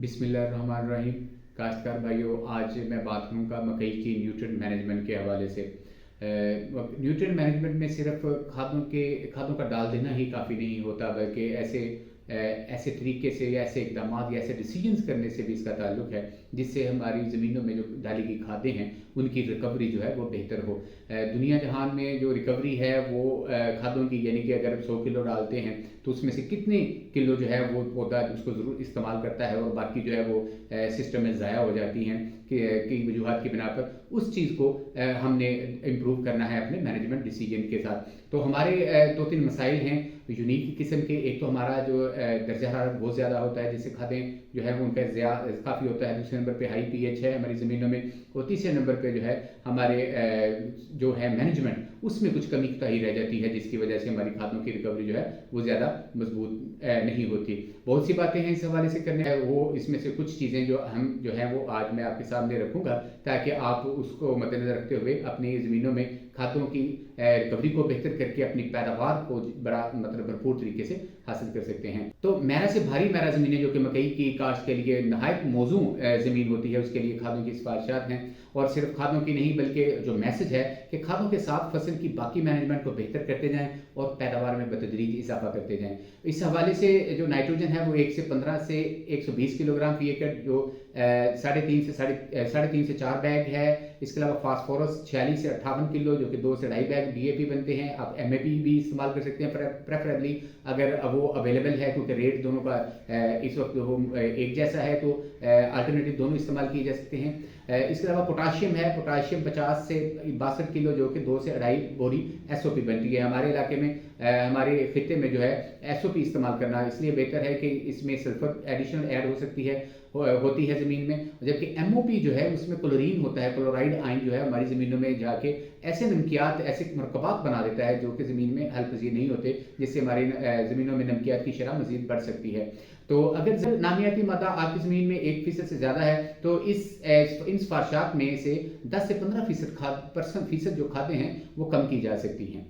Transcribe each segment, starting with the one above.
बिस्मिल्लाहिर्रहमानिर्रहीम। काश्तकार भाइयों, आज मैं बात करूँगा मकई की न्यूट्रिएंट मैनेजमेंट के हवाले से। न्यूट्रिएंट मैनेजमेंट में सिर्फ खादों का डाल देना ही काफ़ी नहीं होता, बल्कि ऐसे तरीके से या ऐसे इकदाम या ऐसे डिसीजंस करने से भी इसका ताल्लुक है जिससे हमारी ज़मीनों में जो डाली गई खादें हैं उनकी रिकवरी जो है वो बेहतर हो। दुनिया जहान में जो रिकवरी है वो खादों की, यानी कि अगर 100 किलो डालते हैं तो उसमें से कितने किलो जो है वो पौधा उसको ज़रूर इस्तेमाल करता है और बाकी जो है वो सिस्टम में ज़ाया हो जाती हैं कई वजूहत की बिना पर। उस चीज़ को हमने इम्प्रूव करना है अपने मैनेजमेंट डिसीजन के साथ। तो हमारे 2-3 मसाइल हैं यूनिक किस्म के। एक तो हमारा जो दर्जा हरारत बहुत ज़्यादा होता है जिससे खादें जो है वो उनका काफ़ी होता है। दूसरे नंबर पे हाई पीएच है हमारी ज़मीनों में, और तीसरे नंबर पे जो है हमारे जो है मैनेजमेंट उसमें कुछ कमी ही रह जाती है, जिसकी वजह से हमारी खादों की रिकवरी जो है वो ज़्यादा मजबूत नहीं होती। बहुत सी बातें हैं इस हवाले से करने हैं, वो इसमें से कुछ चीज़ें जो है वो आज मैं आपके सामने रखूँगा ताकि आप उसको मद्देनजर रखते हुए अपनी ज़मीनों में खादों की रिकवरी को बेहतर करके अपनी पैदावार को बड़ा भरपूर तरीके से हासिल कर सकते हैं। तो मैरा से भारी मैरा ज़मीनें जो कि मकई की काश्त के लिए नहायत मौजू ज़मीन होती है, उसके लिए खादों की सिफारिशात हैं। और सिर्फ खादों की नहीं बल्कि जो मैसेज है कि खादों के साथ फसल की बाकी मैनेजमेंट को बेहतर करते जाएं और पैदावार में बतदरीज इजाफा करते जाएं। इस हवाले से जो नाइट्रोजन है वो 1 से 15 से 120 किलोग्राम फी एकड़, जो 3.5 से 4 बैग है। इसके अलावा फास्फोरस 46 से 58 किलो, जो कि 2 से 2.5 बैग डीएपी बनते हैं। आप एमएपी भी इस्तेमाल कर सकते हैं प्रेफरेबली अगर वो अवेलेबल है, क्योंकि रेट दोनों का इस वक्त वो एक जैसा है, तो अल्टरनेटिव दोनों इस्तेमाल किए जा सकते हैं। इसके अलावा पोटाशियम है, पोटाशियम 50 से 62 किलो, जो कि 2 से 2.5 बोरी एसओपी बनती है। हमारे इलाके में हमारे खिते में जो है एसओपी इस्तेमाल करना इसलिए बेहतर है कि इसमें सल्फर एडिशनल ऐड हो सकती है होती है ज़मीन में, जबकि एमओपी जो है उसमें क्लोरीन होता है। क्लोराइड आयन जो है हमारी ज़मीनों में जाके ऐसे नमकियात, ऐसे मरकबात बना देता है जो कि ज़मीन में हल पजीर नहीं होते, जिससे हमारी ज़मीनों में नमकियात की शरह मज़ीद बढ़ सकती है। तो अगर नामियाती मादा आपकी ज़मीन में 1% से ज़्यादा है तो इन सिफारिशात में से 10 से 15% जो खादें हैं वो कम की जा सकती हैं।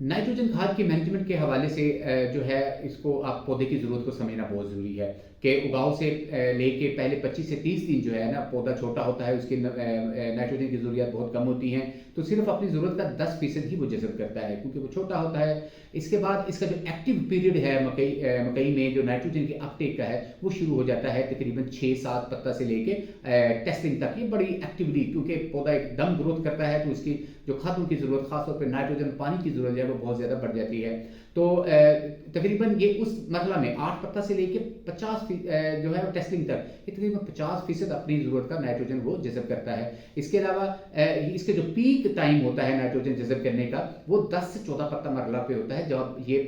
नाइट्रोजन खाद की मैनेजमेंट के हवाले से जो है इसको आप पौधे की ज़रूरत को समझना बहुत ज़रूरी है कि उगाव से लेके पहले 25 से 30 दिन जो है ना पौधा छोटा होता है, उसकी नाइट्रोजन की ज़रूरियात बहुत कम होती हैं, तो सिर्फ अपनी ज़रूरत का 10% ही वो जज़ब करता है क्योंकि वो छोटा होता है। इसके बाद इसका जो एक्टिव पीरियड है मकई में जो नाइट्रोजन के अपटेक का है वो शुरू हो जाता है तकरीबन 6-7 पत्ता से लेके टेस्टिंग तक। ये बड़ी एक्टिवली, क्योंकि पौधा एकदम ग्रोथ करता है तो उसकी जो खादों की ज़रूरत, खासतौर पर नाइट्रोजन पानी की ज़रूरत है वो बहुत ज़्यादा बढ़ जाती है। तो तकरीबन ये उस मरहला में 8 पत्ता से लेके 50 जो है टेस्टिंग तक ये तकरीबन 50% अपनी ज़रूरत का नाइट्रोजन वो जज़ब करता है। इसके अलावा इसके जो पीक टाइम होता है नाइट्रोजन जज़ब करने का वो 10 से 14 पत्ता मरहला पे होता है, जब ये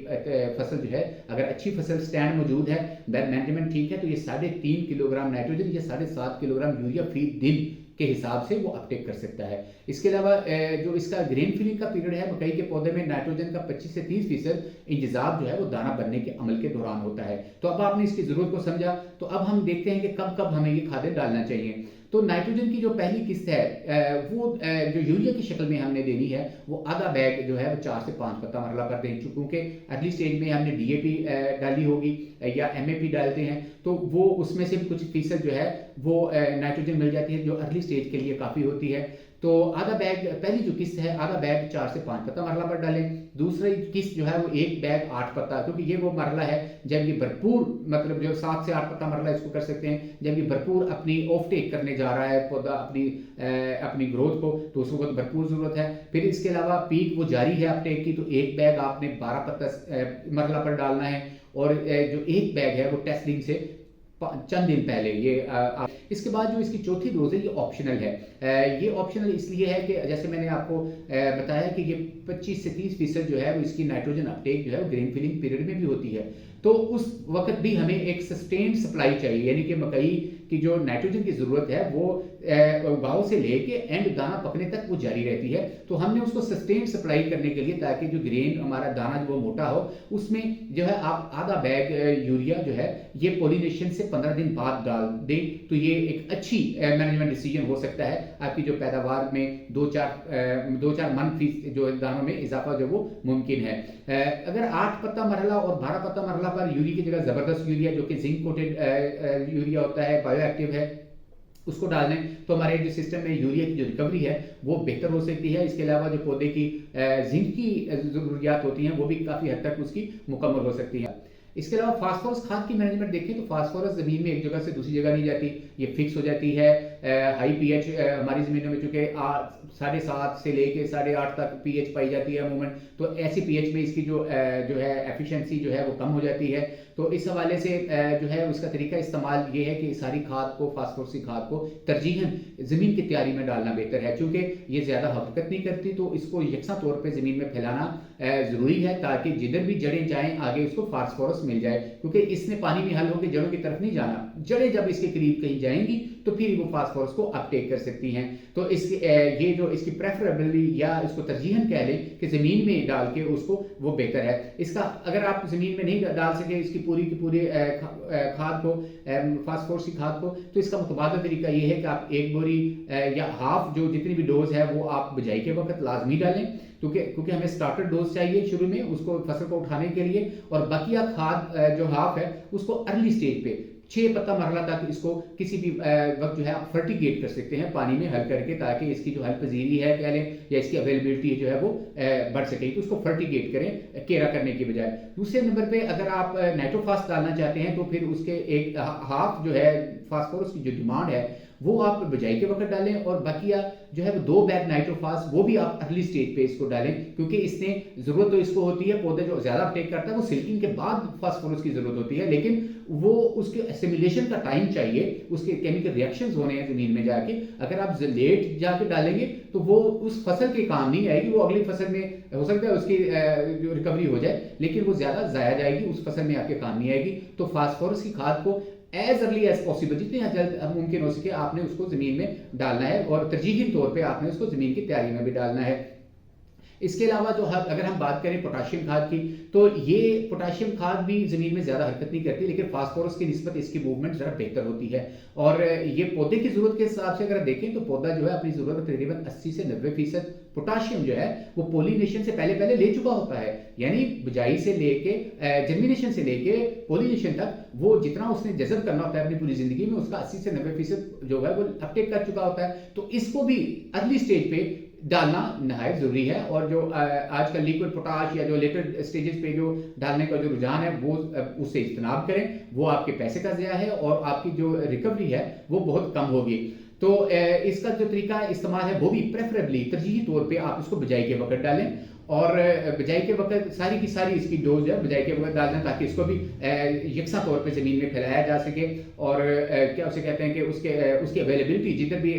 फसल जो है अगर अच्छी फसल स्टैंड मौजूद है, मैनेजमेंट ठीक है, तो ये 3.5 किलोग्राम नाइट्रोजन या 7.5 किलोग्राम यूरिया फी दिन के हिसाब से वो अपटेक कर सकता है। इसके अलावा जो इसका ग्रेन फिलिंग का पीरियड है मकई के पौधे में नाइट्रोजन का 25 से 30% इंतजाम जो है वो दाना बनने के अमल के दौरान होता है। तो अब आपने इसकी ज़रूरत को समझा, तो अब हम देखते हैं कि कब कब हमें ये खादें डालना चाहिए। तो नाइट्रोजन की जो पहली किस्त है वो जो यूरिया की शक्ल में हमने देनी है वो आधा बैग जो है वो 4 से 5 पत्ता मरला पर दें, क्योंकि अर्ली स्टेज में हमने डीएपी डाली होगी या एमएपी डालते हैं तो वो उसमें से भी कुछ फीसद जो है वो नाइट्रोजन मिल जाती है जो अर्ली स्टेज के लिए काफ़ी होती है। तो आधा बैग, पहली जो किस्त है आधा बैग 4 से 5 पत्ता मरला पर डालें। दूसरी किस्त जो है वो 1 बैग 8 पत्ता, क्योंकि ये वो मरला है जब ये भरपूर जो 7 से 8 पत्ता मरला इसको कर सकते हैं जब ये भरपूर अपनी ऑफ टेक करने जा रहा है पौधा अपनी ग्रोथ को, तो उसको बहुत भरपूर ज़रूरत है। फिर इसके अलावा पीक वो जारी है अपटेक की, तो 1 बैग आपने 12 पत्ता मरला पर डालना है और जो 1 बैग है वो टेस्टिंग से चंद दिन पहले ये इसके बाद जो इसकी चौथी डोज है ये ऑप्शनल है। ये ऑप्शनल इसलिए है कि जैसे मैंने आपको बताया कि ये 25 से 30% जो है वो इसकी नाइट्रोजन अपटेक जो है वो ग्रेन फिलिंग पीरियड में भी होती है, तो उस वक्त भी हमें एक सस्टेन्ड सप्लाई चाहिए, यानी कि मकई की जो नाइट्रोजन की ज़रूरत है वो उगाव से लेके एंड दाना पकने तक वो जारी रहती है। तो हमने उसको सस्टेन्ड सप्लाई करने के लिए, ताकि जो ग्रेन हमारा दाना जो वो मोटा हो, उसमें जो है आप आधा बैग यूरिया जो है ये पॉलिनेशन से 15 दिन बाद डाल दें, तो ये एक अच्छी मैनेजमेंट डिसीजन हो सकता है। आपकी जो पैदावार में 2-4 मन जो दानों में इजाफा जो वो मुमकिन है। अगर 8 पत्ता मरहला और 12 पत्ता मरहला पर यूरिया की जगह ज़बरदस्त यूरिया जो कि जिंक कोटेड यूरिया होता है, बायो एक्टिव है, उसको डाल दें तो हमारे जो सिस्टम में यूरिया की जो रिकवरी है वो बेहतर हो सकती है। इसके अलावा जो पौधे की जिंक की ज़रूरियात होती हैं वो भी काफ़ी हद तक उसकी मुकम्मल हो सकती है। इसके अलावा फास्फोरस खाद की मैनेजमेंट देखें तो फास्फोरस ज़मीन में एक जगह से दूसरी जगह नहीं जाती, ये फिक्स हो जाती है। हाई पीएच हमारी ज़मीनों में चूँकि 7.5 से लेके 8.5 तक पीएच पाई जाती है अमूमन, तो ऐसी पीएच में इसकी जो है एफिशिएंसी जो है वो कम हो जाती है। तो इस हवाले से जो है उसका तरीका इस्तेमाल ये है कि सारी खाद को, फास्फोरस की खाद को तरजीहन ज़मीन की तैयारी में डालना बेहतर है, क्योंकि ये ज़्यादा हरकत नहीं करती, तो इसको यकसा तौर पर ज़मीन में फैलाना ज़रूरी है ताकि जिधर भी जड़ें जाएँ आगे उसको फास्फोरस मिल जाए, क्योंकि इसने पानी में हल होकर जड़ों की तरफ नहीं जाना। जड़ें जब इसके करीब कहीं जाएंगी तो फिर वो फास्फोरस को अपटेक कर सकती हैं। तो ये जो इसकी प्रेफरेबली या इसको तरजीहन कह लें कि ज़मीन में डाल के उसको वो बेहतर है। इसका अगर आप ज़मीन में नहीं डाल सके इसकी पूरी की पूरी खाद को, फास्फोरस की खाद को, तो इसका मुतबादल तरीका ये है कि आप 1 बोरी या हाफ जो जितनी भी डोज है वो आप बिजाई के वक्त लाजमी डालें, क्योंकि हमें स्टार्टर डोज चाहिए शुरू में उसको फसल को उठाने के लिए, और बकिया खाद जो हाफ है उसको अर्ली स्टेज पे 6 पत्ता मरला तक इसको किसी भी वक्त जो है आप फर्टिगेट कर सकते हैं पानी में हल करके, ताकि इसकी जो हल पजीरी है कह लें या इसकी अवेलेबिलिटी जो है वो बढ़ सके। तो उसको फर्टिगेट करें केरा करने के बजाय। दूसरे नंबर पे अगर आप नाइट्रोफास डालना चाहते हैं तो फिर उसके एक हाफ जो है फास्फोरस की जो डिमांड है वो आप बिजाई के वक्त डालें, और बकिया जो है वो 2 बैग नाइट्रोफास वो भी आप अर्ली स्टेज पे इसको डालें, क्योंकि इसने ज़रूरत तो इसको होती है, पौधे जो ज़्यादा अपटेक करता है वो सिल्किंग के बाद फास्फोरस की ज़रूरत होती है, लेकिन वो उसके एसिमिलेशन का टाइम चाहिए, उसके केमिकल रिएक्शंस होने हैं ज़मीन में जाके। अगर आप लेट जाके डालेंगे तो वो उस फसल के काम नहीं आएगी, वो अगली फसल में हो सकता है उसकी जो रिकवरी हो जाए, लेकिन वो ज़्यादा ज़ाया जाएगी, उस फसल में आपके काम नहीं आएगी। तो फास्फोरस की खाद को एज अर्ली एज पॉसिबल, जितनी जल्द मुमकिन हो सके आपने उसको ज़मीन में डालना है, और तरजीही तौर पे आपने उसको ज़मीन की तैयारी में भी डालना है। इसके अलावा जो अगर हम बात करें पोटाशियम खाद की, तो ये पोटाशियम खाद भी ज़मीन में ज़्यादा हरकत नहीं करती, लेकिन फास्फोरस की निस्बत इसकी मूवमेंट ज़रा बेहतर होती है। और ये पौधे की ज़रूरत के हिसाब से अगर देखें तो पौधा जो है अपनी ज़रूरत तकरीबन 80 से 90% पोटाशियम जो है वो पोलिनेशन से पहले ले चुका होता है, यानी बिजाई से लेके जर्मिनेशन से लेके पोलिनेशन तक वो जितना उसने जज़ब करना होता है अपनी पूरी ज़िंदगी में उसका 80 से 90% जो है वो अपटेक कर चुका होता है। तो इसको भी अर्ली स्टेज पे डालना नहायत ज़रूरी है, और जो आजकल लिक्विड पोटाश या जो लेटर स्टेजेस पे जो डालने का जो रुझान है वो उससे इज्तनाब करें, वो आपके पैसे का ज़िया है और आपकी जो रिकवरी है वो बहुत कम होगी। तो इसका जो तरीका इस्तेमाल है वो भी प्रेफरेबली तरजीही तौर पे आप इसको बिजाई के वक्त डालें, और बिजाई के वक्त सारी की सारी इसकी डोज है बिजाई के वक्त डालना, ताकि इसको भी यकसा तौर पे ज़मीन में फैलाया जा सके, और क्या उसे कहते हैं कि उसकी अवेलेबिलिटी जिधर भी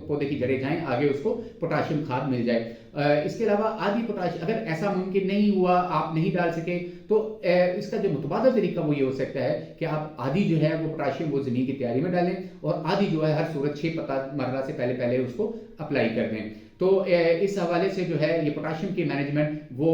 पौधे की जड़ें जाएं आगे उसको पोटाशियम खाद मिल जाए। इसके अलावा आधी पोटाशियम अगर ऐसा मुमकिन नहीं हुआ, आप नहीं डाल सके, तो इसका जो मुतबादल तरीका वो ये हो सकता है कि आप आधी जो है वो पोटाशियम वो ज़मीन की तैयारी में डालें, और आधी जो है हर सूरत 6 पत्ता मरना से पहले उसको अप्लाई कर दें। तो इस हवाले से जो है ये पोटाशियम की मैनेजमेंट वो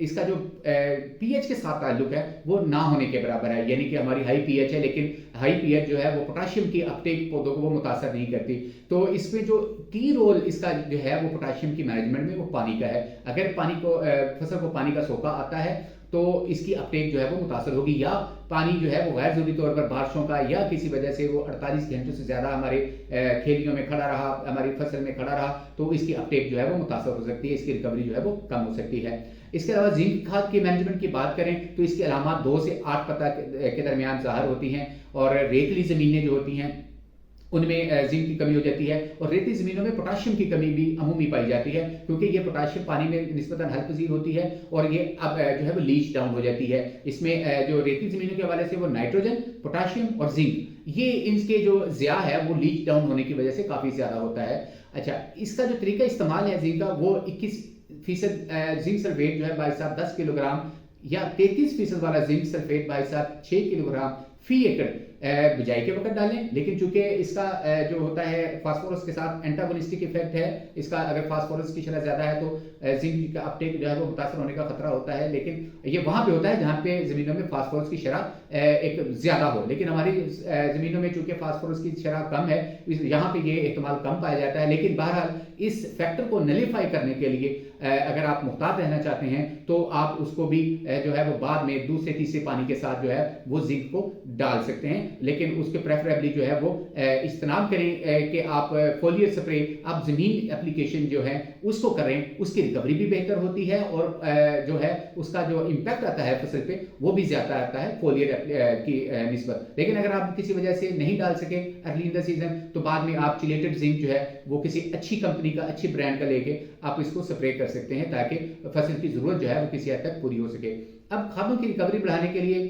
इसका जो पीएच के साथ ताल्लुक है वो ना होने के बराबर है, यानी कि हमारी हाई पीएच है, लेकिन हाई पीएच जो है वो पोटाशियम की अपटेक पौधों को वो मुतासर नहीं करती। तो इसमें जो की रोल इसका जो है वो पोटाशियम की मैनेजमेंट में वो पानी का है। अगर फसल को पानी का सोखा आता है तो इसकी अपटेक जो है वो मुतासर होगी, या पानी जो है वो गैर ज़रूरी तौर पर बारिशों का या किसी वजह से वो 48 घंटों से ज़्यादा हमारे खेलियों में खड़ा रहा, हमारी फसल में खड़ा रहा, तो इसकी अपटेक जो है वो मुतासर हो सकती है, इसकी रिकवरी जो है वो कम हो सकती है। इसके अलावा जिंक खाद की मैनेजमेंट की बात करें तो इसकी अलामात 2 से 8 पत्ता के दरमियान ज़ाहिर होती हैं, और रेतली ज़मीनें जो होती हैं उनमें जिंक की कमी हो जाती है, और रेती ज़मीनों में पोटाशियम की कमी भी अमूमी पाई जाती है, क्योंकि ये पोटाशियम पानी में निस्बतन हल्पजीर होती है, और ये अब जो है वो लीच डाउन हो जाती है। इसमें जो रेती ज़मीनों के हवाले से वो नाइट्रोजन, पोटाशियम और जिंक, ये इनके जो ज़िया है वो लीच डाउन होने की वजह से काफ़ी ज़्यादा होता है। अच्छा, इसका जो तरीका इस्तेमाल है जिंक का वो 21% जिंक सल्फेट जो है भाई साहब 10 किलोग्राम, या 33% वाला जिंक सल्फेट भाई साहब 6 किलोग्राम फी एकड़ बिजाई के वक्त डालें। लेकिन चूंकि इसका जो होता है फास्फोरस के साथ एंटागोनिस्टिक इफेक्ट है इसका, अगर फास्फोरस की शरह ज़्यादा है तो जिंक का अपटेक जो है वो मुतासर होने का खतरा होता है, लेकिन ये वहाँ पे होता है जहाँ पे ज़मीनों में फास्फोरस की शरह एक ज़्यादा हो। लेकिन हमारी ज़मीनों में चूंकि फास्फोरस की शरह कम है, यहाँ पे ये इस्तेमाल कम पाया जाता है। लेकिन बहरहाल इस फैक्टर को नलीफाई करने के लिए अगर आप मुहतात रहना चाहते हैं तो आप उसको भी जो है वो बाद में दूसरे तीसरे पानी के साथ जो है वो जिंक को डाल सकते हैं, लेकिन उसके प्रेफरेबली जो है वो इस्तेमाल करें कि आप फोलियर स्प्रे आप जमीन एप्लीकेशन जो है उसको करें, उसकी रिकवरी भी बेहतर होती है और जो है उसका जो इम्पैक्ट आता है फसल पे वो भी ज्यादा आता है फोलियर की निस्बत। लेकिन अगर आप किसी वजह से नहीं डाल सके अर्ली इन द सीजन तो बाद में आप चिलेटेड जिंक जो है वो किसी अच्छी कंपनी का अच्छी ब्रांड का लेके आप इसको स्प्रे कर सकते हैं ताकि फसल की जरूरत जो है वो किसी हद तक पूरी हो सके। अब खादों की रिकवरी बढ़ाने के लिए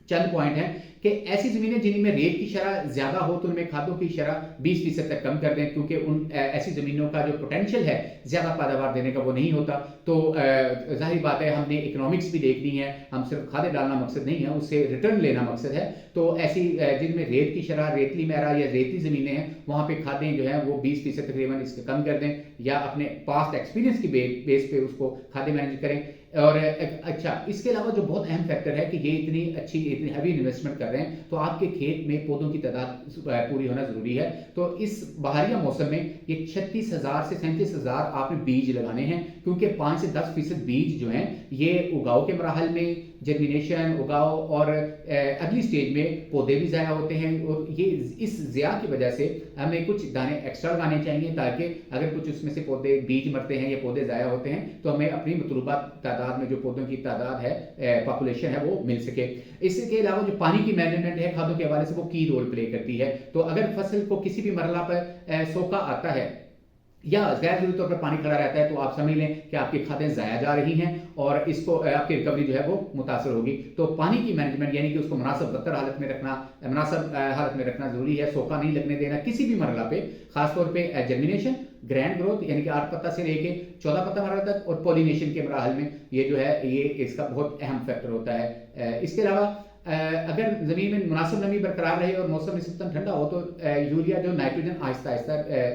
चंद पॉइंट हैं कि ऐसी जमीनें जिनमें रेत की शरह ज्यादा हो तो उनमें खादों की शरह 20% तक कम कर दें, क्योंकि उन ऐसी जमीनों का जो पोटेंशियल है ज्यादा पैदावार देने का वो नहीं होता। तो जाहिर बात है हमने इकोनॉमिक्स भी देखनी है, हम सिर्फ खादें डालना मकसद नहीं है, उससे रिटर्न लेना मकसद है। तो ऐसी जिनमें रेत की शरह रेतली मैरा या रेतली जमीनें हैं वहां पे खादें जो है वो 20% तकरीबन इसके कम कर दें या अपने पास्ट एक्सपीरियंस की बेस पे उसको खादें मैनेज करें। और अच्छा, इसके अलावा जो बहुत अहम फैक्टर है कि ये इतनी अच्छी इतनी हैवी इन्वेस्टमेंट कर रहे हैं तो आपके खेत में पौधों की तादाद पूरी होना जरूरी है। तो इस बहारिया मौसम में ये 36,000 से 37,000 आपने बीज लगाने हैं, क्योंकि 5 से 10% बीज जो हैं ये उगाव के मराहल में जर्मिनेशन उगाव और अगली स्टेज में पौधे भी ज़ाया होते हैं। और ये इस ज़िया की वजह से हमें कुछ दाने एक्स्ट्रा लगाने चाहिए ताकि अगर कुछ उसमें से पौधे बीज मरते हैं या पौधे ज़ाया होते हैं तो हमें अपनी मतलूबा तादाद में जो पौधों की तादाद है पॉपुलेशन है वो मिल सके। इसके अलावा जो पानी की मैनेजमेंट है खादों के हवाले से वो की रोल प्ले करती है। तो अगर फसल को किसी भी मरला पर सोका आता है या गैर जरूरी तौर पर पानी खड़ा रहता है तो आप समझ लें कि आपकी खादें ज़ाया जा रही हैं और इसको आपकी रिकवरी जो है वो मुतासर होगी। तो पानी की मैनेजमेंट यानी कि उसको मुनासिब बदतर हालत में रखना, मुनासिब हालत में रखना जरूरी है। सोखा नहीं लगने देना किसी भी मरला पे, खासतौर पे जर्मिनेशन, ग्रैंड ग्रोथ यानी कि 8 पत्ता से लेके 14 पत्ता मरला तक और पॉलिनेशन के मराहल में ये जो है ये इसका बहुत अहम फैक्टर होता है। इसके अलावा अगर ज़मीन में मुनासिब नमी बरकरार रहे और मौसम निस्बतन ठंडा हो तो यूरिया जो नाइट्रोजन आहिस्ता आहिस्ता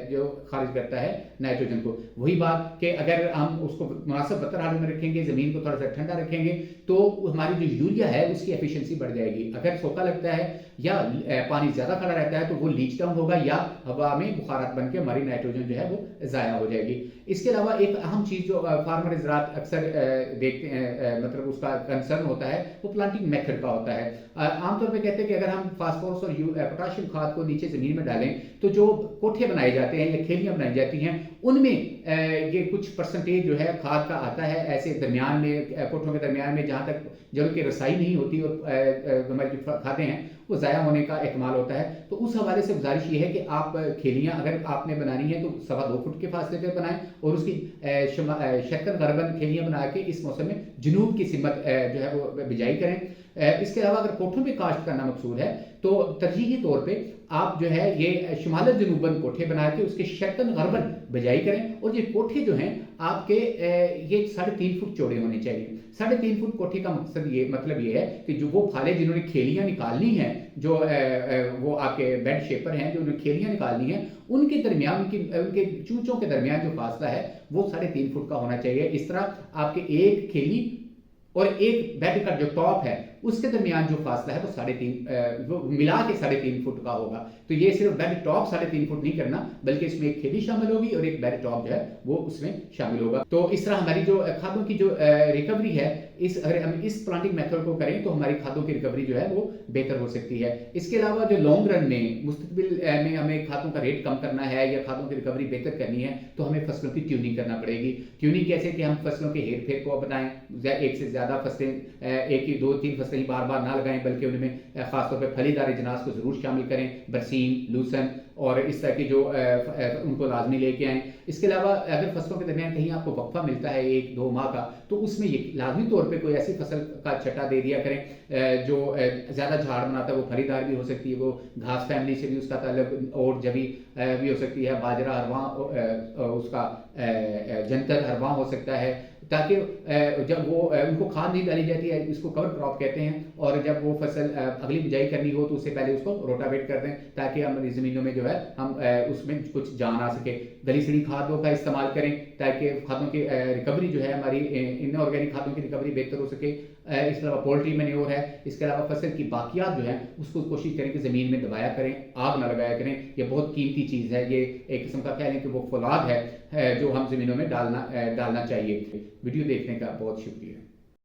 जो खारिज करता है नाइट्रोजन को, वही बात कि अगर हम उसको मुनासिब बदतर हालत में रखेंगे, ज़मीन को थोड़ा सा ठंडा रखेंगे तो हमारी जो यूरिया है उसकी एफिशिएंसी बढ़ जाएगी। अगर सोखा लगता है या पानी ज़्यादा खड़ा रहता है तो वो लीच डाउन होगा या हवा में बुखारात बन के हमारी नाइट्रोजन जो है वो ज़ाया हो जाएगी। इसके अलावा एक अहम चीज़ जो फार्मर हज़रात अक्सर देखते हैं मतलब उसका कंसर्न होता है वो प्लांटिंग मेथड का होता है। आमतौर पे कहते हैं कि अगर हम फास्फोरस और पोटाशियम खाद को नीचे ज़मीन में डालें तो जो कोठे बनाए जाते हैं या खेलियाँ बनाई जाती हैं उनमें ये कुछ परसेंटेज जो है खाद का आता है ऐसे दरमियान में कोठों के दरमियान में जहाँ तक जड़ों की रसाई नहीं होती और हमारी जो खादें हैं वो ज़ाया होने का एहतमाल होता है। तो उस हवाले से गुजारिश ये है कि आप खेलियाँ अगर आपने बनानी है तो 2.25 फुट के फासले पर बनाएं और उसकी शक्कर गरबन खेलियाँ बना के इस मौसम में जुनूब की सिमत जो है वो बिजाई करें। इसके अलावा अगर कोठों में काश्त करना मकसूद है तो तरजीही तौर पे आप जो है ये शुमाल जनूबन कोठे बना के उसके शर्कन गरबन बिजाई करें और ये कोठे जो हैं आपके ये 3.5 फुट चौड़े होने चाहिए। 3.5 फुट कोठे का मकसद ये मतलब ये है कि जो वो फाले जिन्होंने खेलियाँ निकालनी हैं जो वो आपके बेड शेपर हैं जो उन्हें खेलियाँ निकालनी हैं उनके दरमियान उनके चूचों के दरमियान जो फासला है वो 3.5 फुट का होना चाहिए। इस तरह आपके एक खेली और एक बेड का जो टॉप है उसके दरमियान जो फासला है वो 3.5 वो मिला के 3.5 फुट का होगा। तो ये सिर्फ बेड टॉप 3.5 फुट नहीं करना बल्कि इसमें एक खेली शामिल होगी और एक बेड टॉप जो है वो उसमें शामिल होगा। तो इस तरह हमारी जो खादों की जो रिकवरी है अगर हम इस प्लांटिंग मेथड को करें तो हमारी खादों की रिकवरी जो है वो बेहतर हो सकती है। इसके अलावा जो लॉन्ग रन में मुस्तकबिल में हमें खादों का रेट कम करना है या खादों की रिकवरी बेहतर करनी है तो हमें फसलों की ट्यूनिंग करना पड़ेगी। ट्यूनिंग कैसे कि हम फसलों के हेर फेर को बनाएं, एक से ज़्यादा फसलें एक ही 2-3 फसलें ही बार बार ना लगाएं बल्कि उनमें खासतौर पर फलीदार अजनास को ज़रूर शामिल करें, बरसीम, लूसन और इस तरह की जो उनको लाजमी लेके आएँ। इसके अलावा अगर फसलों के दरमियान कहीं आपको वक्फा मिलता है 1-2 माह का तो उसमें ये लाजमी तौर पे कोई ऐसी फसल का छटा दे दिया करें जो ज़्यादा झाड़ बनाता है, वो फलीदार भी हो सकती है, वो घास फैमिली से भी उसका ताल्लुक और जबी भी हो सकती है, बाजरा हरवा उसका जंतर हरवा हो सकता है, ताकि जब वो उनको खाद नहीं डाली जाती है इसको कवर क्रॉप कहते हैं और जब वो फसल अगली बिजाई करनी हो तो उससे पहले उसको रोटावेट कर दें ताकि हमारी ज़मीनों में जो है हम उसमें कुछ जान आ सके। गली सड़ी खादों का इस्तेमाल करें ताकि खादों की रिकवरी जो है हमारी इनऑर्गेनिक खादों की रिकवरी बेहतर हो सके। इसके अलावा पोल्ट्री मैन्योर है, इसके अलावा फसल की बाकियात जो है उसको कोशिश करें कि ज़मीन में दबाया करें, आग ना लगाया करें। ये बहुत कीमती चीज़ है, ये एक किस्म का कह लें कि वो फौलाद है जो हम ज़मीनों में डालना चाहिए। वीडियो देखने का बहुत शुक्रिया।